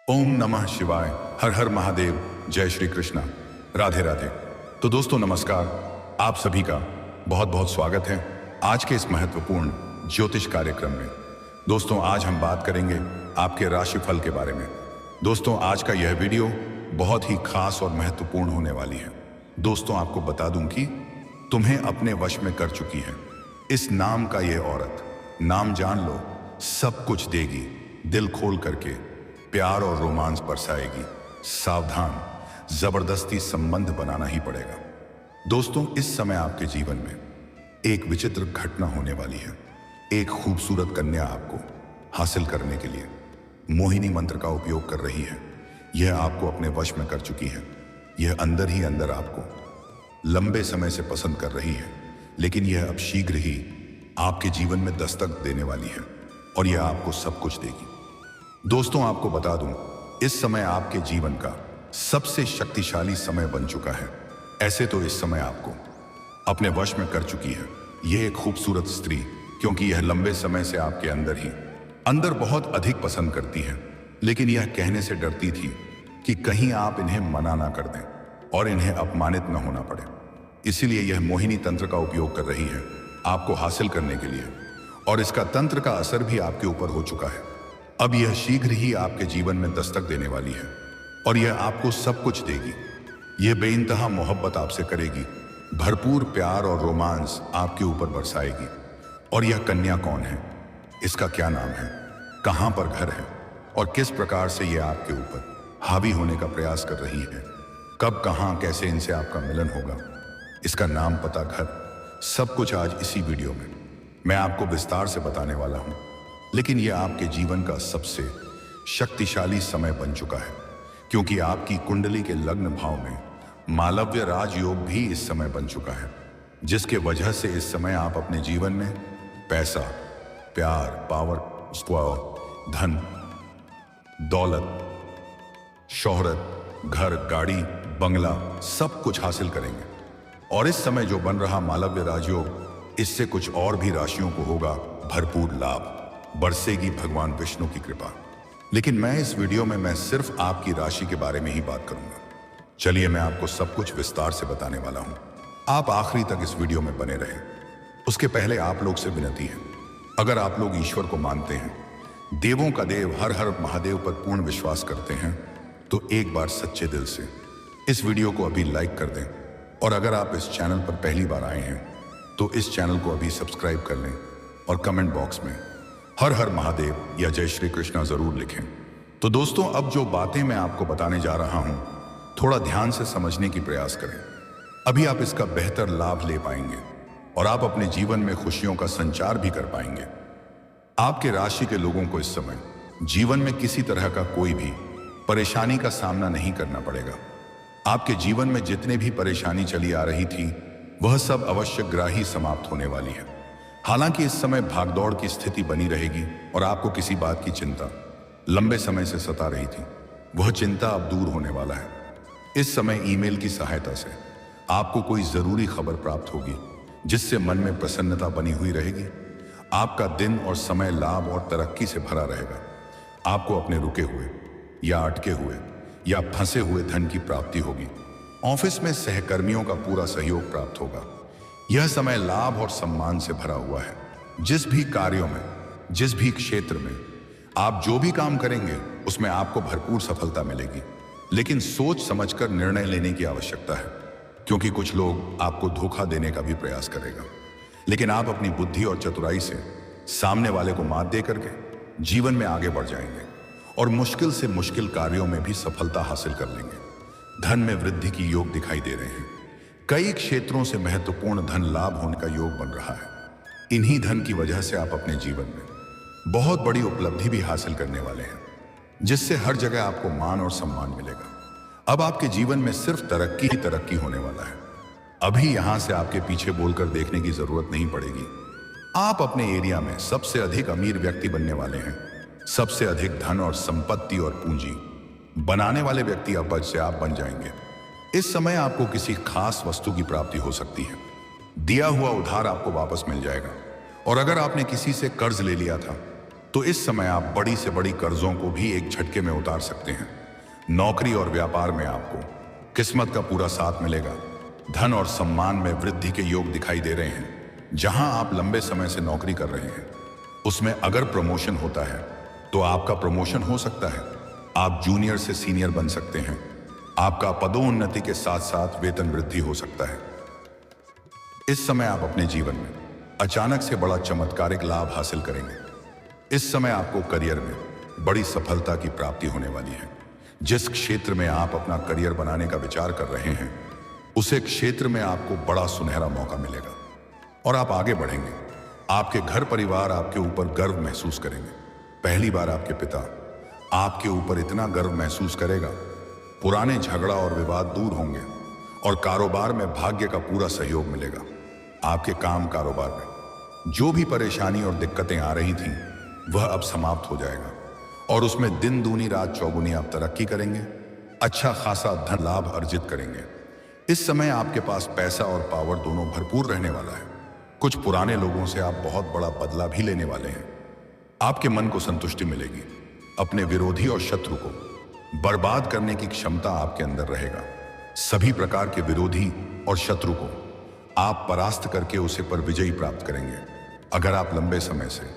ओम नमः शिवाय। हर हर महादेव। जय श्री कृष्णा। राधे राधे। तो दोस्तों नमस्कार। आप सभी का बहुत बहुत स्वागत है आज के इस महत्वपूर्ण ज्योतिष कार्यक्रम में। दोस्तों आज हम बात करेंगे आपके राशिफल के बारे में। दोस्तों आज का यह वीडियो बहुत ही खास और महत्वपूर्ण होने वाली है। दोस्तों आपको बता दूं कि तुम्हें अपने वश में कर चुकी है इस नाम का ये औरत। नाम जान लो, सब कुछ देगी, दिल खोल करके प्यार और रोमांस बरसाएगी। सावधान, जबरदस्ती संबंध बनाना ही पड़ेगा। दोस्तों इस समय आपके जीवन में एक विचित्र घटना होने वाली है। एक खूबसूरत कन्या आपको हासिल करने के लिए मोहिनी मंत्र का उपयोग कर रही है। यह आपको अपने वश में कर चुकी है। यह अंदर ही अंदर आपको लंबे समय से पसंद कर रही है, लेकिन यह अब शीघ्र ही आपके जीवन में दस्तक देने वाली है और यह आपको सब कुछ देगी। दोस्तों आपको बता दूं, इस समय आपके जीवन का सबसे शक्तिशाली समय बन चुका है। ऐसे तो इस समय आपको अपने वश में कर चुकी है यह एक खूबसूरत स्त्री, क्योंकि यह लंबे समय से आपके अंदर बहुत अधिक पसंद करती है, लेकिन यह कहने से डरती थी कि कहीं आप इन्हें मना ना कर दें और इन्हें अपमानित न होना पड़े। इसीलिए यह मोहिनी तंत्र का उपयोग कर रही है आपको हासिल करने के लिए, और इसका तंत्र का असर भी आपके ऊपर हो चुका है। अब यह शीघ्र ही आपके जीवन में दस्तक देने वाली है और यह आपको सब कुछ देगी। यह बेइंतहा मोहब्बत आपसे करेगी, भरपूर प्यार और रोमांस आपके ऊपर बरसाएगी। और यह कन्या कौन है, इसका क्या नाम है, कहां पर घर है और किस प्रकार से यह आपके ऊपर हावी होने का प्रयास कर रही है, कब कहां कैसे इनसे आपका मिलन होगा, इसका नाम पता घर सब कुछ आज इसी वीडियो में मैं आपको विस्तार से बताने वाला हूं। लेकिन यह आपके जीवन का सबसे शक्तिशाली समय बन चुका है, क्योंकि आपकी कुंडली के लग्न भाव में मालव्य राजयोग भी इस समय बन चुका है, जिसके वजह से इस समय आप अपने जीवन में पैसा, प्यार, पावर, स्क्वायर, धन, दौलत, शोहरत, घर, गाड़ी, बंगला सब कुछ हासिल करेंगे। और इस समय जो बन रहा मालव्य राजयोग, इससे कुछ और भी राशियों को होगा भरपूर लाभ, बरसेगी भगवान विष्णु की कृपा। लेकिन मैं इस वीडियो में मैं सिर्फ आपकी राशि के बारे में ही बात करूंगा। चलिए मैं आपको सब कुछ विस्तार से बताने वाला हूं। आप आखिरी तक इस वीडियो में बने रहें। उसके पहले आप लोग से विनती है, अगर आप लोग ईश्वर को मानते हैं, देवों का देव हर हर महादेव पर पूर्ण विश्वास करते हैं, तो एक बार सच्चे दिल से इस वीडियो को अभी लाइक कर दें। और अगर आप इस चैनल पर पहली बार आए हैं तो इस चैनल को अभी सब्सक्राइब कर लें और कमेंट बॉक्स में हर हर महादेव या जय श्री कृष्णा जरूर लिखें। तो दोस्तों अब जो बातें मैं आपको बताने जा रहा हूं, थोड़ा ध्यान से समझने की प्रयास करें। अभी आप इसका बेहतर लाभ ले पाएंगे और आप अपने जीवन में खुशियों का संचार भी कर पाएंगे। आपके राशि के लोगों को इस समय जीवन में किसी तरह का कोई भी परेशानी का सामना नहीं करना पड़ेगा। आपके जीवन में जितने भी परेशानी चली आ रही थी, वह सब अवश्य ग्राही समाप्त होने वाली है। हालांकि इस समय भागदौड़ की स्थिति बनी रहेगी और आपको किसी बात की चिंता लंबे समय से सता रही थी, वह चिंता अब दूर होने वाला है। इस समय ईमेल की सहायता से आपको कोई जरूरी खबर प्राप्त होगी, जिससे मन में प्रसन्नता बनी हुई रहेगी। आपका दिन और समय लाभ और तरक्की से भरा रहेगा। आपको अपने रुके हुए या अटके हुए या फंसे हुए धन की प्राप्ति होगी। ऑफिस में सहकर्मियों का पूरा सहयोग प्राप्त होगा। यह समय लाभ और सम्मान से भरा हुआ है। जिस भी कार्यों में, जिस भी क्षेत्र में आप जो भी काम करेंगे, उसमें आपको भरपूर सफलता मिलेगी। लेकिन सोच समझकर निर्णय लेने की आवश्यकता है, क्योंकि कुछ लोग आपको धोखा देने का भी प्रयास करेगा। लेकिन आप अपनी बुद्धि और चतुराई से सामने वाले को मात दे करके जीवन में आगे बढ़ जाएंगे और मुश्किल से मुश्किल कार्यों में भी सफलता हासिल कर लेंगे। धन में वृद्धि की योग दिखाई दे रहे हैं। कई क्षेत्रों से महत्वपूर्ण धन लाभ होने का योग बन रहा है। इन्हीं धन की वजह से आप अपने जीवन में बहुत बड़ी उपलब्धि भी हासिल करने वाले हैं, जिससे हर जगह आपको मान और सम्मान मिलेगा। अब आपके जीवन में सिर्फ तरक्की ही तरक्की होने वाला है। अभी यहां से आपके पीछे बोलकर देखने की जरूरत नहीं पड़ेगी। आप अपने एरिया में सबसे अधिक अमीर व्यक्ति बनने वाले हैं। सबसे अधिक धन और संपत्ति और पूंजी बनाने वाले व्यक्ति अब से आप बन जाएंगे। इस समय आपको किसी खास वस्तु की प्राप्ति हो सकती है। दिया हुआ उधार आपको वापस मिल जाएगा। और अगर आपने किसी से कर्ज ले लिया था तो इस समय आप बड़ी से बड़ी कर्जों को भी एक झटके में उतार सकते हैं। नौकरी और व्यापार में आपको किस्मत का पूरा साथ मिलेगा। धन और सम्मान में वृद्धि के योग दिखाई दे रहे हैं। जहां आप लंबे समय से नौकरी कर रहे हैं उसमें अगर प्रमोशन होता है तो आपका प्रमोशन हो सकता है। आप जूनियर से सीनियर बन सकते हैं। आपका पदोन्नति के साथ साथ वेतन वृद्धि हो सकता है। इस समय आप अपने जीवन में अचानक से बड़ा चमत्कारिक लाभ हासिल करेंगे। इस समय आपको करियर में बड़ी सफलता की प्राप्ति होने वाली है। जिस क्षेत्र में आप अपना करियर बनाने का विचार कर रहे हैं उसे क्षेत्र में आपको बड़ा सुनहरा मौका मिलेगा और आप आगे बढ़ेंगे। आपके घर परिवार आपके ऊपर गर्व महसूस करेंगे। पहली बार आपके पिता आपके ऊपर इतना गर्व महसूस करेगा। पुराने झगड़ा और विवाद दूर होंगे और कारोबार में भाग्य का पूरा सहयोग मिलेगा। आपके काम कारोबार में जो भी परेशानी और दिक्कतें आ रही थीं वह अब समाप्त हो जाएगा और उसमें दिन दूनी रात चौगुनी आप तरक्की करेंगे। अच्छा खासा धन लाभ अर्जित करेंगे। इस समय आपके पास पैसा और पावर दोनों भरपूर रहने वाला है। कुछ पुराने लोगों से आप बहुत बड़ा बदला भी लेने वाले हैं। आपके मन को संतुष्टि मिलेगी। अपने विरोधी और शत्रु को बर्बाद करने की क्षमता आपके अंदर रहेगा। सभी प्रकार के विरोधी और शत्रु को आप परास्त करके उसे पर विजयी प्राप्त करेंगे। अगर आप लंबे समय से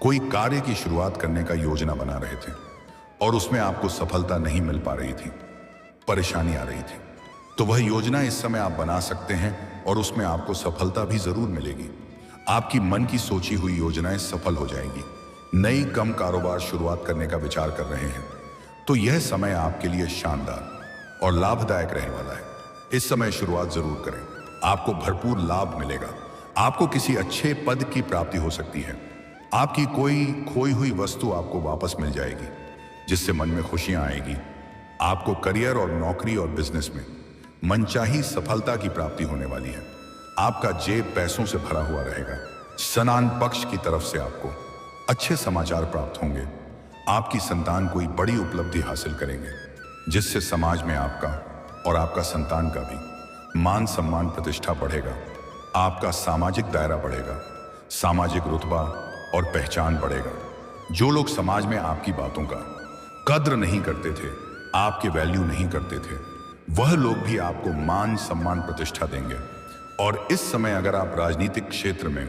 कोई कार्य की शुरुआत करने का योजना बना रहे थे और उसमें आपको सफलता नहीं मिल पा रही थी, परेशानी आ रही थी, तो वह योजना इस समय आप बना सकते हैं और उसमें आपको सफलता भी जरूर मिलेगी। आपकी मन की सोची हुई योजनाएं सफल हो जाएगी। नई कम कारोबार शुरुआत करने का विचार कर रहे हैं तो यह समय आपके लिए शानदार और लाभदायक रहने वाला है। इस समय शुरुआत जरूर करें। आपको भरपूर लाभ मिलेगा। आपको किसी अच्छे पद की प्राप्ति हो सकती है। आपकी कोई खोई हुई वस्तु आपको वापस मिल जाएगी जिससे मन में खुशियां आएगी। आपको करियर और नौकरी और बिजनेस में मनचाही सफलता की प्राप्ति होने वाली है। आपका जेब पैसों से भरा हुआ रहेगा। सनान पक्ष की तरफ से आपको अच्छे समाचार प्राप्त होंगे। आपकी संतान कोई बड़ी उपलब्धि हासिल करेंगे जिससे समाज में आपका और आपका संतान का भी मान सम्मान प्रतिष्ठा बढ़ेगा। आपका सामाजिक दायरा बढ़ेगा। सामाजिक रुतबा और पहचान बढ़ेगा। जो लोग समाज में आपकी बातों का कद्र नहीं करते थे, आपके वैल्यू नहीं करते थे, वह लोग भी आपको मान सम्मान प्रतिष्ठा देंगे। और इस समय अगर आप राजनीतिक क्षेत्र में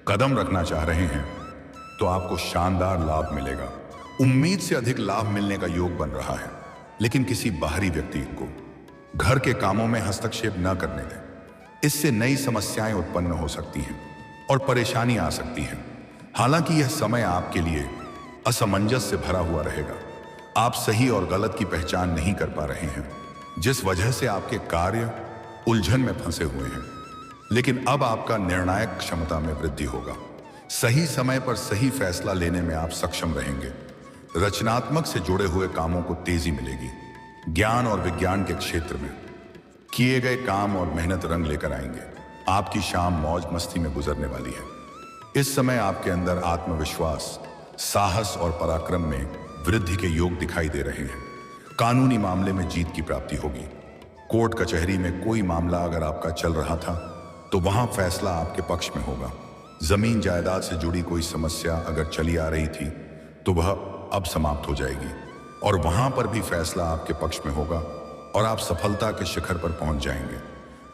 कदम रखना चाह रहे हैं तो आपको शानदार लाभ मिलेगा। उम्मीद से अधिक लाभ मिलने का योग बन रहा है। लेकिन किसी बाहरी व्यक्ति को घर के कामों में हस्तक्षेप न करने दें। इससे नई समस्याएं उत्पन्न हो सकती हैं और परेशानी आ सकती है। हालांकि यह समय आपके लिए असमंजस से भरा हुआ रहेगा। आप सही और गलत की पहचान नहीं कर पा रहे हैं जिस वजह से आपके कार्य उलझन में फंसे हुए हैं। लेकिन अब आपका निर्णायक क्षमता में वृद्धि होगा। सही समय पर सही फैसला लेने में आप सक्षम रहेंगे। रचनात्मक से जुड़े हुए कामों को तेजी मिलेगी। ज्ञान और विज्ञान के क्षेत्र में किए गए काम और मेहनत रंग लेकर आएंगे। आपकी शाम मौज मस्ती में गुजरने वाली है। इस समय आपके अंदर आत्मविश्वास, साहस और पराक्रम में वृद्धि के योग दिखाई दे रहे हैं। कानूनी मामले में जीत की प्राप्ति होगी। कोर्ट कचहरी में कोई मामला अगर आपका चल रहा था तो वहां फैसला आपके पक्ष में होगा। जमीन जायदाद से जुड़ी कोई समस्या अगर चली आ रही थी तो वह अब समाप्त हो जाएगी और वहां पर भी फैसला आपके पक्ष में होगा और आप सफलता के शिखर पर पहुंच जाएंगे।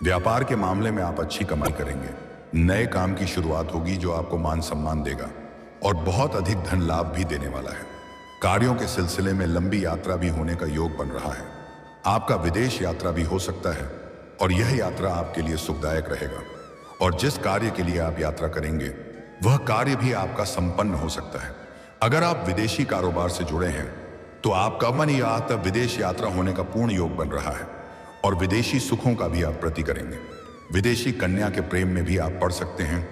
व्यापार के मामले में आप अच्छी कमाई करेंगे। नए काम की शुरुआत होगी जो आपको मान सम्मान देगा और बहुत अधिक धन लाभ भी देने वाला है। कार्यों के सिलसिले में लंबी यात्रा भी होने का योग बन रहा है। आपका विदेश यात्रा भी हो सकता है और यह यात्रा आपके लिए सुखदायक रहेगा। और जिस कार्य के लिए आप यात्रा करेंगे वह कार्य भी आपका संपन्न हो सकता है। अगर आप विदेशी कारोबार से जुड़े हैं तो आपका मन या विदेश यात्रा होने का पूर्ण योग बन रहा है और विदेशी सुखों का भी आप प्रति करेंगे। विदेशी कन्या के प्रेम में भी आप पड़ सकते हैं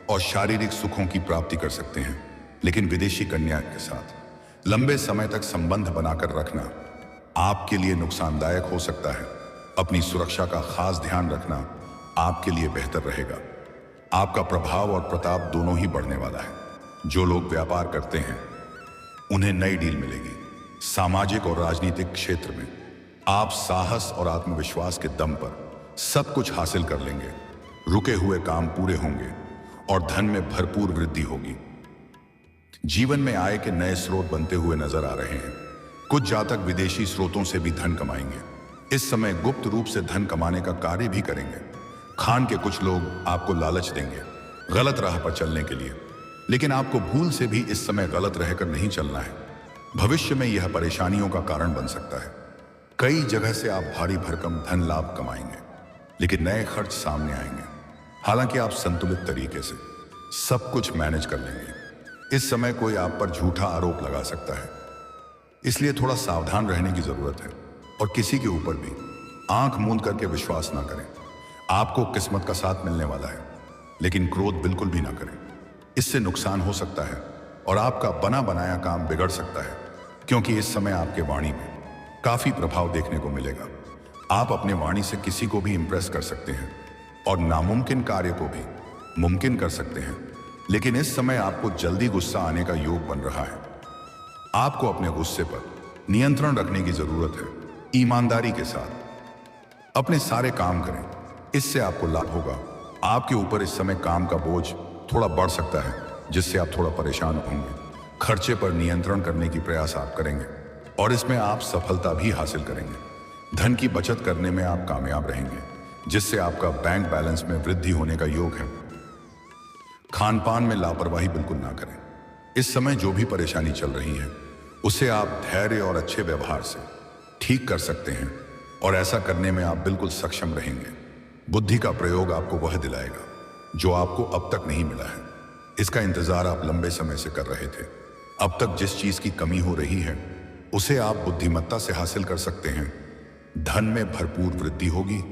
और शारीरिक सुखों की प्राप्ति कर सकते हैं। लेकिन विदेशी कन्या के साथ लंबे समय तक संबंध बनाकर रखना आपके लिए नुकसानदायक हो सकता है। अपनी सुरक्षा का खास ध्यान रखना आपके लिए बेहतर रहेगा। आपका प्रभाव और प्रताप दोनों ही बढ़ने वाला है। जो लोग व्यापार करते हैं उन्हें नई डील मिलेगी। सामाजिक और राजनीतिक क्षेत्र में आप साहस और आत्मविश्वास के दम पर सब कुछ हासिल कर लेंगे। रुके हुए काम पूरे होंगे और धन में भरपूर वृद्धि होगी। जीवन में आय के नए स्रोत बनते हुए नजर आ रहे हैं। कुछ जातक विदेशी स्रोतों से भी धन कमाएंगे। इस समय गुप्त रूप से धन कमाने का कार्य भी करेंगे। खान के कुछ लोग आपको लालच देंगे गलत राह पर चलने के लिए, लेकिन आपको भूल से भी इस समय गलत रहकर नहीं चलना है। भविष्य में यह परेशानियों का कारण बन सकता है। कई जगह से आप भारी भरकम धन लाभ कमाएंगे, लेकिन नए खर्च सामने आएंगे। हालांकि आप संतुलित तरीके से सब कुछ मैनेज कर लेंगे। इस समय कोई आप पर झूठा आरोप लगा सकता है, इसलिए थोड़ा सावधान रहने की जरूरत है और किसी के ऊपर भी आंख मूंद करके विश्वास ना करें। आपको किस्मत का साथ मिलने वाला है, लेकिन क्रोध बिल्कुल भी ना करें। इससे नुकसान हो सकता है और आपका बना बनाया काम बिगड़ सकता है, क्योंकि इस समय आपके वाणी में काफी प्रभाव देखने को मिलेगा। आप अपने वाणी से किसी को भी इंप्रेस कर सकते हैं और नामुमकिन कार्य को भी मुमकिन कर सकते हैं। लेकिन इस समय आपको जल्दी गुस्सा आने का योग बन रहा है। आपको अपने गुस्से पर नियंत्रण रखने की जरूरत है। ईमानदारी के साथ अपने सारे काम करें, इससे आपको लाभ होगा। आपके ऊपर इस समय काम का बोझ थोड़ा बढ़ सकता है, जिससे आप थोड़ा परेशान होंगे। खर्चे पर नियंत्रण करने की प्रयास आप करेंगे और इसमें आप सफलता भी हासिल करेंगे। धन की बचत करने में आप कामयाब रहेंगे, जिससे आपका बैंक बैलेंस में वृद्धि होने का योग है। खान पान में लापरवाही बिल्कुल ना करें। इस समय जो भी परेशानी चल रही है, उसे आप धैर्य और अच्छे व्यवहार से ठीक कर सकते हैं और ऐसा करने में आप बिल्कुल सक्षम रहेंगे। बुद्धि का प्रयोग आपको वह दिलाएगा जो आपको अब तक नहीं मिला है। इसका इंतजार आप लंबे समय से कर रहे थे। अब तक जिस चीज की कमी हो रही है, उसे आप बुद्धिमत्ता से हासिल कर सकते हैं। धन में भरपूर वृद्धि होगी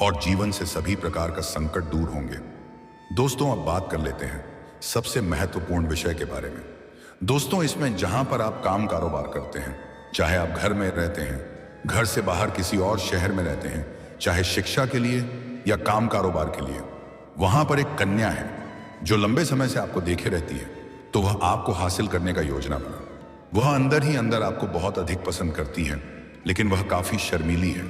और जीवन से सभी प्रकार का संकट दूर होंगे। दोस्तों, अब बात कर लेते हैं सबसे महत्वपूर्ण विषय के बारे में। दोस्तों, इसमें जहां पर आप काम कारोबार करते हैं, चाहे आप घर में रहते हैं, घर से बाहर किसी और शहर में रहते हैं, चाहे शिक्षा के लिए या काम कारोबार के लिए, वहां पर एक कन्या है जो लंबे समय से आपको देखे रहती है। तो वह आपको हासिल करने का योजना बना। वह अंदर ही अंदर आपको बहुत अधिक पसंद करती है, लेकिन वह काफी शर्मीली है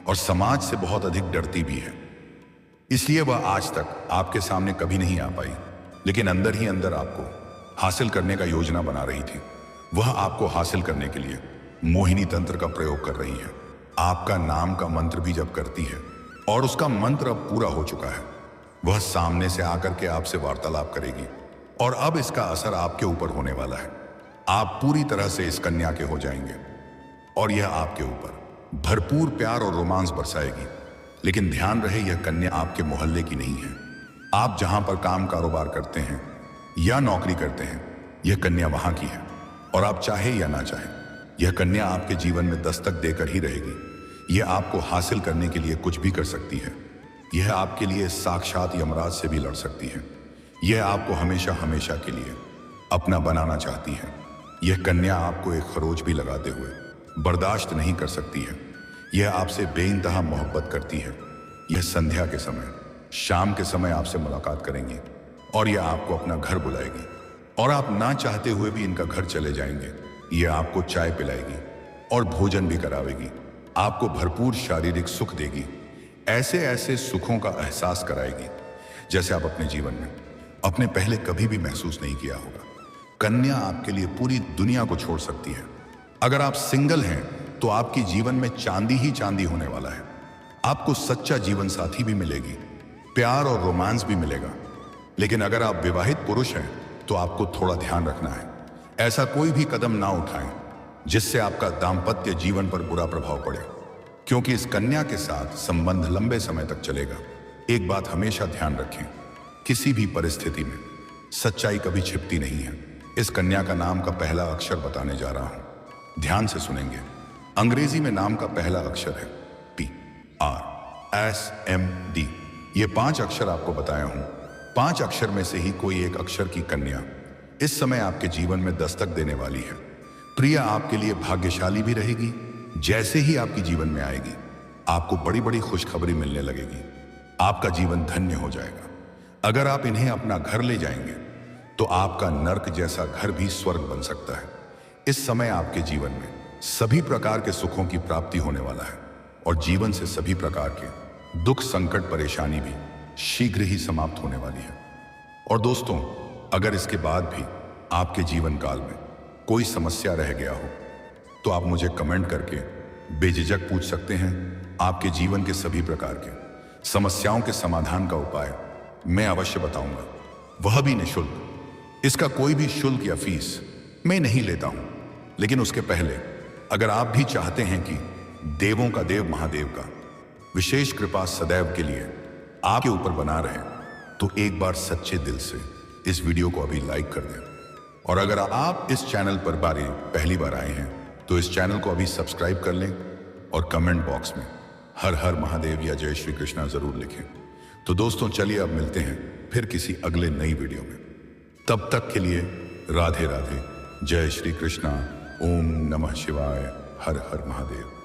और समाज से बहुत अधिक डरती भी है। इसलिए वह आज तक आपके सामने कभी नहीं आ पाई, लेकिन अंदर ही अंदर आपको हासिल करने का योजना बना रही थी। वह आपको हासिल करने के लिए मोहिनी तंत्र का प्रयोग कर रही है। आपका नाम का मंत्र भी जप करती है और उसका मंत्र अब पूरा हो चुका है। वह सामने से आकर के आपसे वार्तालाप करेगी और अब इसका असर आपके ऊपर होने वाला है। आप पूरी तरह से इस कन्या के हो जाएंगे और यह आपके ऊपर भरपूर प्यार और रोमांस बरसाएगी। लेकिन ध्यान रहे, यह कन्या आपके मोहल्ले की नहीं है। आप जहां पर काम कारोबार करते हैं या नौकरी करते हैं, यह कन्या वहां की है और आप चाहे या ना चाहे, यह कन्या आपके जीवन में दस्तक देकर ही रहेगी। यह आपको हासिल करने के लिए कुछ भी कर सकती है। यह आपके लिए साक्षात यमराज से भी लड़ सकती है। यह आपको हमेशा हमेशा के लिए अपना बनाना चाहती है। यह कन्या आपको एक खरोच भी लगाते हुए बर्दाश्त नहीं कर सकती है। यह आपसे बेइंतहा मोहब्बत करती है। यह संध्या के समय, शाम के समय आपसे मुलाकात करेंगी और यह आपको अपना घर बुलाएगी और आप ना चाहते हुए भी इनका घर चले जाएंगे। यह आपको चाय पिलाएगी और भोजन भी करावेगी। आपको भरपूर शारीरिक सुख देगी। ऐसे ऐसे सुखों का एहसास कराएगी जैसे आप अपने जीवन में अपने पहले कभी भी महसूस नहीं किया होगा। कन्या आपके लिए पूरी दुनिया को छोड़ सकती है। अगर आप सिंगल हैं तो आपकी जीवन में चांदी ही चांदी होने वाला है। आपको सच्चा जीवन साथी भी मिलेगी, प्यार और रोमांस भी मिलेगा। लेकिन अगर आप विवाहित पुरुष हैं तो आपको थोड़ा ध्यान रखना है। ऐसा कोई भी कदम ना उठाएं जिससे आपका दाम्पत्य जीवन पर बुरा प्रभाव पड़े, क्योंकि इस कन्या के साथ संबंध लंबे समय तक चलेगा। एक बात हमेशा ध्यान रखें, किसी भी परिस्थिति में सच्चाई कभी छिपती नहीं है। इस कन्या का नाम का पहला अक्षर बताने जा रहा हूं, ध्यान से सुनेंगे। अंग्रेजी में नाम का पहला अक्षर है PRSMD। ये 5 अक्षर आपको बताया हूं। 5 अक्षर में से ही कोई एक अक्षर की कन्या इस समय आपके जीवन में दस्तक देने वाली है। प्रिया आपके लिए भाग्यशाली भी रहेगी। जैसे ही आपकी जीवन में आएगी, आपको बड़ी बड़ी खुशखबरी मिलने लगेगी। आपका जीवन धन्य हो जाएगा। अगर आप इन्हें अपना घर ले जाएंगे तो आपका नर्क जैसा घर भी स्वर्ग बन सकता है। इस समय आपके जीवन में सभी प्रकार के सुखों की प्राप्ति होने वाला है और जीवन से सभी प्रकार के दुख, संकट, परेशानी भी शीघ्र ही समाप्त होने वाली है। और दोस्तों, अगर इसके बाद भी आपके जीवन काल में कोई समस्या रह गया हो तो आप मुझे कमेंट करके बेझिझक पूछ सकते हैं। आपके जीवन के सभी प्रकार के समस्याओं के समाधान का उपाय मैं अवश्य बताऊंगा, वह भी निःशुल्क। इसका कोई भी शुल्क या फीस मैं नहीं लेता हूं। लेकिन उसके पहले अगर आप भी चाहते हैं कि देवों का देव महादेव का विशेष कृपा सदैव के लिए आपके ऊपर बना रहे, तो एक बार सच्चे दिल से इस वीडियो को अभी लाइक कर दें। और अगर आप इस चैनल पर पहली बार आए हैं तो इस चैनल को अभी सब्सक्राइब कर लें और कमेंट बॉक्स में हर हर महादेव या जय श्री कृष्णा जरूर लिखें। तो दोस्तों चलिए अब मिलते हैं फिर किसी अगले नई वीडियो में। तब तक के लिए राधे राधे, जय श्री कृष्णा, ओम नमः शिवाय, हर हर महादेव।